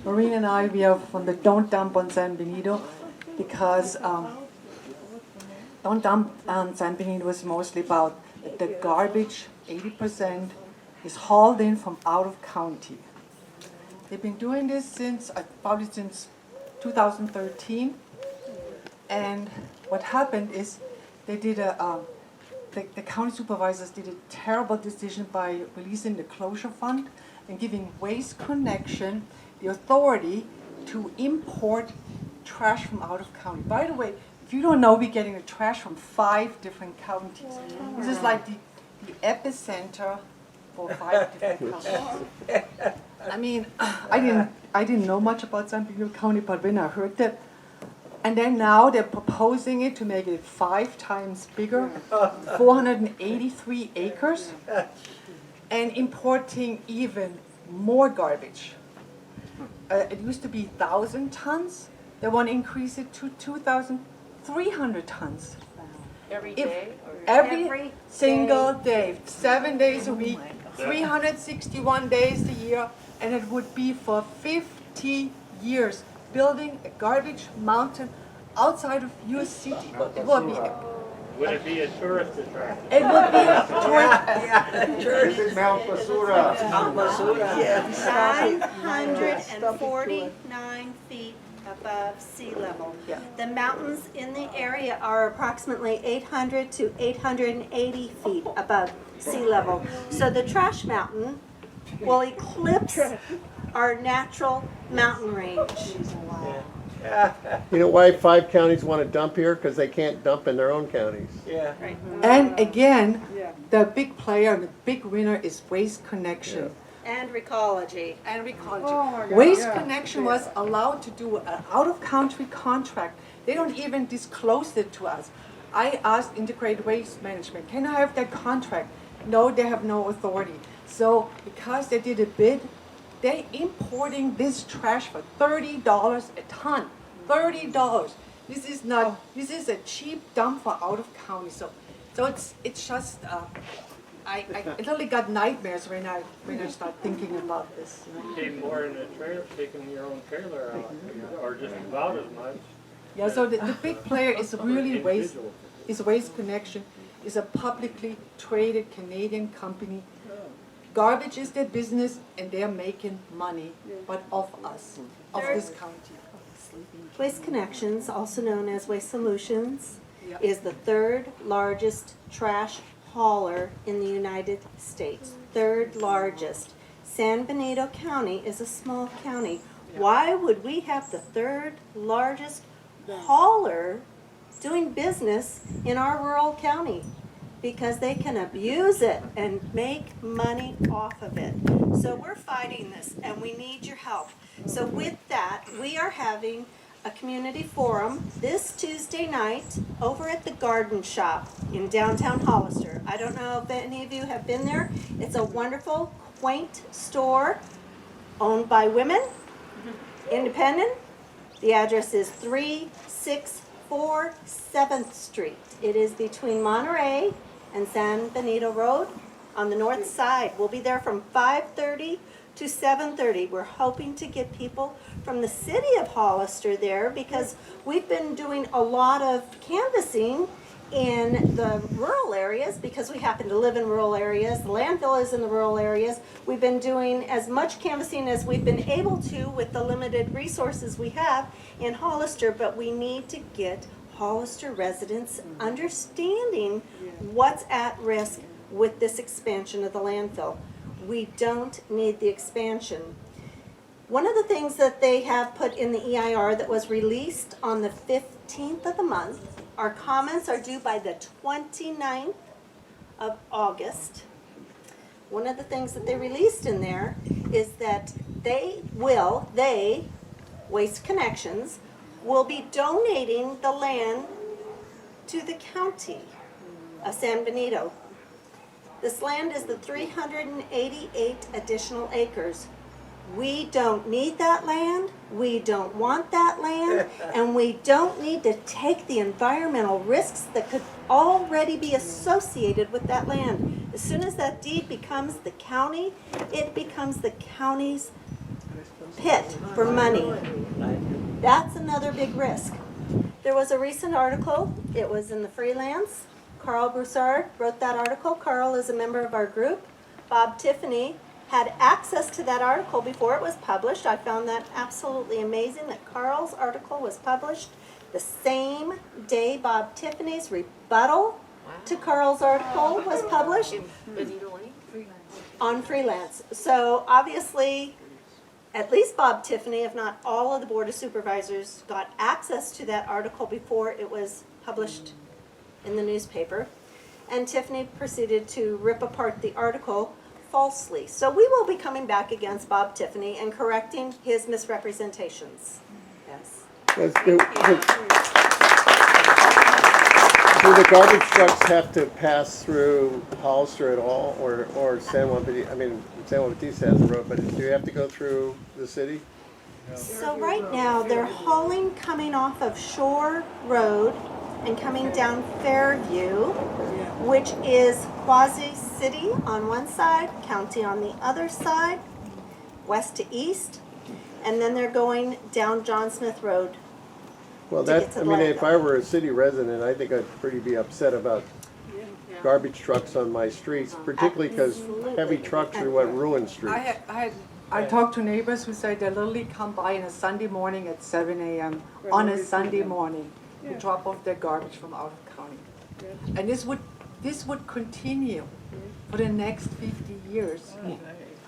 Maureen and I, we are from the Don't Dump on San Benito because Don't Dump on San Benito is mostly about the garbage, 80% is hauled in from out of county. They've been doing this probably since 2013. And what happened is they did the county supervisors did a terrible decision by releasing the closure fund and giving Waste Connection the authority to import trash from out of county. By the way, if you don't know, we're getting the trash from 5 different counties. This is like the epicenter for 5 different counties. I mean, I didn't know much about San Benito County, but when I heard that, and then now they're proposing it to make it 5 times bigger, 483 acres, and importing even more garbage. It used to be 1,000 tons. They want to increase it to 2,300 tons. Every day? Every single day, 7 days a week, 361 days a year, and it would be for 50 years, building a garbage mountain outside of your city. It would be. Would it be a tourist attraction? It would be a tourist. Mount Basura. Mount Basura. Yeah. 949 feet above sea level. Yeah. The mountains in the area are approximately 800 to 880 feet above sea level. So the trash mountain will eclipse our natural mountain range. You know why 5 counties want to dump here? Because they can't dump in their own counties. Yeah. And again, the big player, the big winner is Waste Connection. And Recology. And Recology. Waste Connection was allowed to do an out-of-country contract. They don't even disclose it to us. I asked Integrated Waste Management, can I have that contract? No, they have no authority. So because they did a bid, they're importing this trash for $30 a ton. $30. This is not. This is a cheap dump for out of county. So it's just. I literally got nightmares when I start thinking about this. You pay more in a trailer, taking your own trailer out, or just about as much. Yeah. So the big player is really Waste Connection. Is a publicly traded Canadian company. Garbage is their business, and they're making money, but of us, of this county. Waste Connections, also known as Waste Solutions, is the 3rd largest trash hauler in the United States. 3rd largest. San Benito County is a small county. Why would we have the 3rd largest hauler doing business in our rural county? Because they can abuse it and make money off of it. So we're fighting this, and we need your help. So with that, we are having a community forum this Tuesday night over at the Garden Shop in downtown Hollister. I don't know if any of you have been there. It's a wonderful, quaint store owned by women, independent. The address is 364 7th Street. It is between Monterey and San Benito Road on the north side. We'll be there from 5:30 to 7:30. We're hoping to get people from the city of Hollister there because we've been doing a lot of canvassing in the rural areas because we happen to live in rural areas. The landfill is in the rural areas. We've been doing as much canvassing as we've been able to with the limited resources we have in Hollister, but we need to get Hollister residents understanding what's at risk with this expansion of the landfill. We don't need the expansion. One of the things that they have put in the EIR that was released on the 15th of the month, our comments are due by the 29th of August. One of the things that they released in there is that Waste Connections, will be donating the land to the county of San Benito. This land is the 388 additional acres. We don't need that land, we don't want that land, and we don't need to take the environmental risks that could already be associated with that land. As soon as that deed becomes the county, it becomes the county's pit for money. That's another big risk. There was a recent article, it was in the Freelance. Carl Broussard wrote that article. Carl is a member of our group. Bob Tiffany had access to that article before it was published. I found that absolutely amazing that Carl's article was published the same day Bob Tiffany's rebuttal to Carl's article was published on Freelance. So obviously, at least Bob Tiffany, if not all of the Board of Supervisors, got access to that article before it was published in the newspaper. And Tiffany proceeded to rip apart the article falsely. So we will be coming back against Bob Tiffany and correcting his misrepresentations. Yes. Do the garbage trucks have to pass through Hollister at all, or San Juan Bautista? I mean, San Juan Bautista has a road, but do you have to go through the city? So right now, they're hauling coming off of Shore Road and coming down Fairview, which is quasi-city on one side, county on the other side, west to east, and then they're going down John Smith Road. Well, To get that, to I the mean, if landfill. I were a city resident, I think I'd pretty be upset about garbage trucks on my streets, particularly because heavy trucks are what ruin streets. I talked to neighbors who say they literally come by on a Sunday morning at 7 a.m. on a Sunday morning to drop off their garbage from out of county. And this would continue for the next 50 years.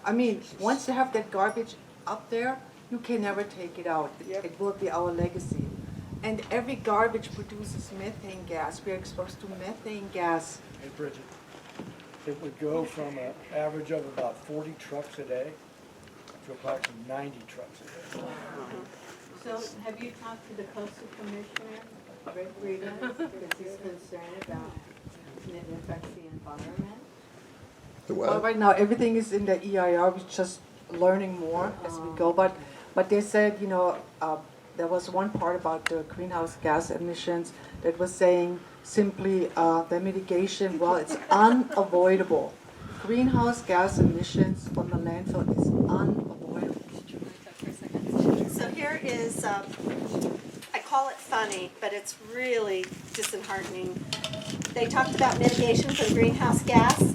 I mean, once you have that garbage up there, you can never take it out. It will be our legacy. And every garbage produces methane gas. We are exposed to methane gas. Hey Bridget, it would go from an average of about 40 trucks a day to approximately 90 trucks a day. So have you talked to the coastal commissioner, Rick Rita, because he's concerned about it affects the environment? The Well, what? right now, everything is in the EIR. We're just learning more as we go. But they said, you know, there was one part about the greenhouse gas emissions that was saying simply the mitigation, well, it's unavoidable. Greenhouse gas emissions from the landfill is unavoidable. So here is, I call it funny, but it's really disheartening. They talked about mitigation for the greenhouse gas.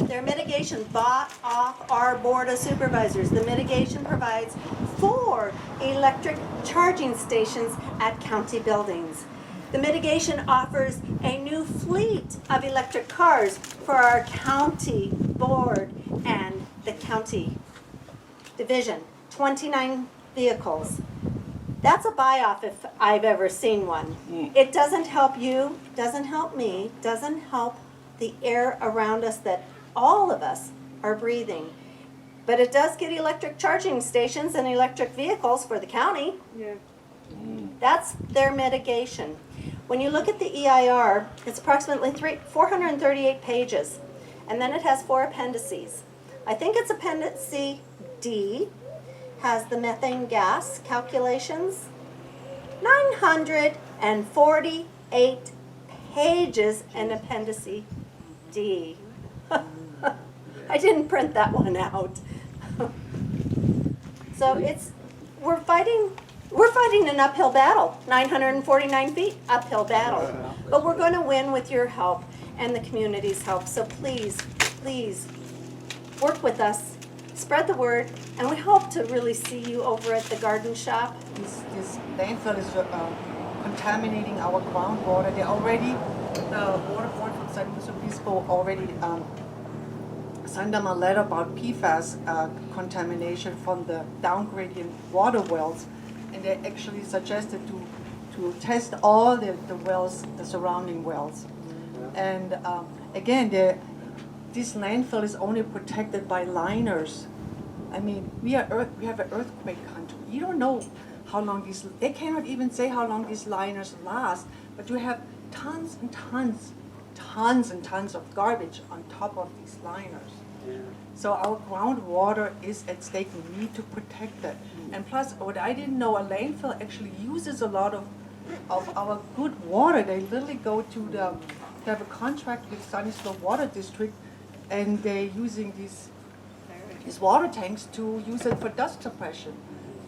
Their mitigation bought off our Board of Supervisors. The mitigation provides 4 electric charging stations at county buildings. The mitigation offers a new fleet of electric cars for our county board and the county division. 29 vehicles. That's a buy-off if I've ever seen one. It doesn't help you, doesn't help me, doesn't help the air around us that all of us are breathing. But it does get electric charging stations and electric vehicles for the county. That's their mitigation. When you look at the EIR, it's approximately 438 pages. And then it has 4 appendices. I think it's Appendix D has the methane gas calculations. 948 pages in Appendix D. I didn't print that one out. So we're fighting an uphill battle, 949 feet uphill battle. But we're going to win with your help and the community's help. So please, please work with us, spread the word, and we hope to really see you over at the garden shop. This landfill is contaminating our groundwater. They already, the water board from San Benito already sent them a letter about PFAS contamination from the downgradient water wells, and they actually suggested to test all the wells, the surrounding wells. And again, this landfill is only protected by liners. I mean, we have an earthquake country. You don't know how long they cannot even say how long these liners last, but you have tons and tons and tons of garbage on top of these liners. So our groundwater is at stake. We need to protect it. And plus, what I didn't know, a landfill actually uses a lot of our good water. They literally go to they have a contract with Sunny Slope Water District, and they're using these water tanks to use it for dust suppression.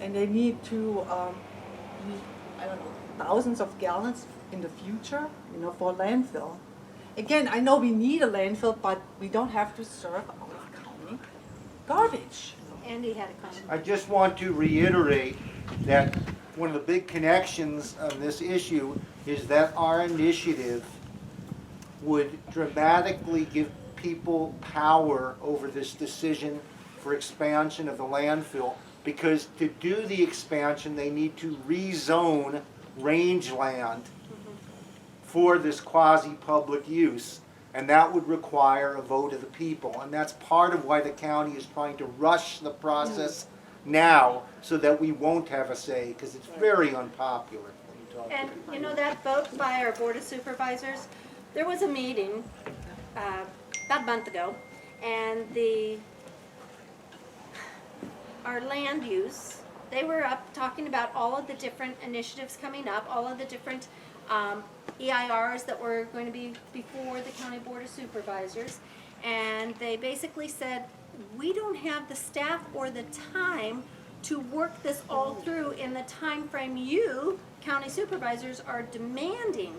and they need to use, I don't know, thousands of gallons in the future, you know, for landfill. Again, I know we need a landfill, but we don't have to serve out-of-county garbage. Andy had a comment. I just want to reiterate that one of the big connections on this issue is that our initiative would dramatically give people power over this decision for expansion of the landfill, because to do the expansion, they need to rezone rangeland for this quasi-public use, and that would require a vote of the people. And that's part of why the county is trying to rush the process now, so that we won't have a say, because it's very unpopular. And you know that vote by our Board of Supervisors, there was a meeting about a month ago, and our land use, they were up talking about all of the different initiatives coming up, all of the different EIRs that were going to be before the County Board of Supervisors, and they basically said, we don't have the staff or the time to work this all through in the time frame you, county supervisors, are demanding.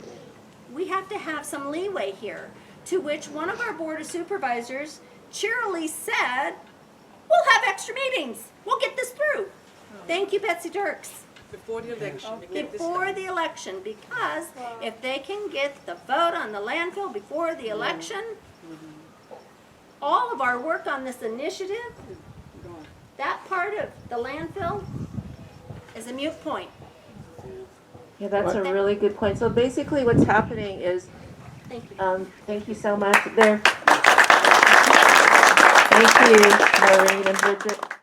We have to have some leeway here. To which one of our Board of Supervisors cheerily said, we'll have extra meetings. We'll get this through. Thank you, Betsy Dirks. Before the election. Before the election, because if they can get the vote on the landfill before the election, all of our work on this initiative, that part of the landfill is a moot point. Yeah, that's a really good point. So basically what's happening is, Thank you. thank you so much. Thank you, Maureen and Bridget.